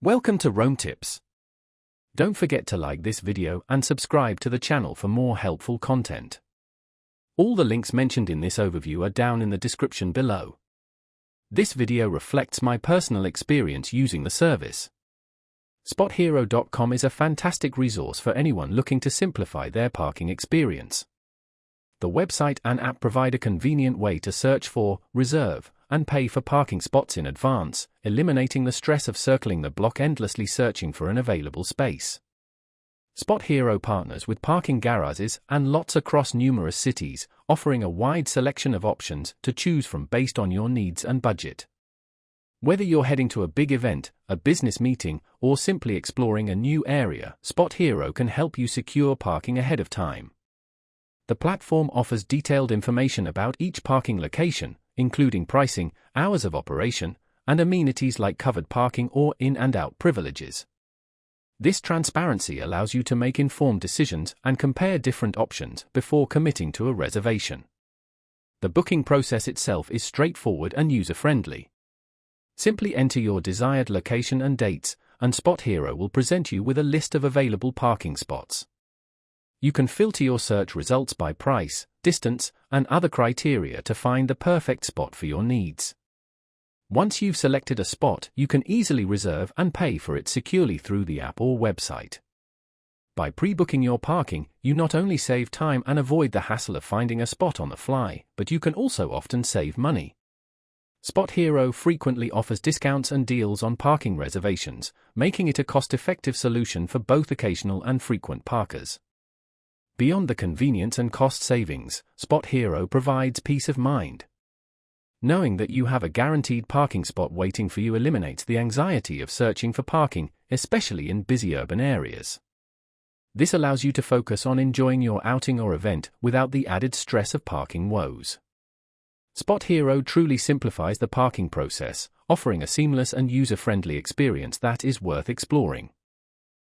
Welcome to Rome Tips. Don't forget to like this video and subscribe to the channel for more helpful content. All the links mentioned in this overview are down in the description below. This video reflects my personal experience using the service. SpotHero.com is a fantastic resource for anyone looking to simplify their parking experience. The website and app provide a convenient way to search for, reserve, and pay for parking spots in advance, eliminating the stress of circling the block endlessly searching for an available space. SpotHero partners with parking garages and lots across numerous cities, offering a wide selection of options to choose from based on your needs and budget. Whether you're heading to a big event, a business meeting, or simply exploring a new area, SpotHero can help you secure parking ahead of time. The platform offers detailed information about each parking location, including pricing, hours of operation, and amenities like covered parking or in and out privileges. This transparency allows you to make informed decisions and compare different options before committing to a reservation. The booking process itself is straightforward and user-friendly. Simply enter your desired location and dates, and SpotHero will present you with a list of available parking spots. You can filter your search results by price, distance, and other criteria to find the perfect spot for your needs. Once you've selected a spot, you can easily reserve and pay for it securely through the app or website. By pre-booking your parking, you not only save time and avoid the hassle of finding a spot on the fly, but you can also often save money. SpotHero frequently offers discounts and deals on parking reservations, making it a cost-effective solution for both occasional and frequent parkers. Beyond the convenience and cost savings, SpotHero provides peace of mind. Knowing that you have a guaranteed parking spot waiting for you eliminates the anxiety of searching for parking, especially in busy urban areas. This allows you to focus on enjoying your outing or event without the added stress of parking woes. SpotHero truly simplifies the parking process, offering a seamless and user-friendly experience that is worth exploring.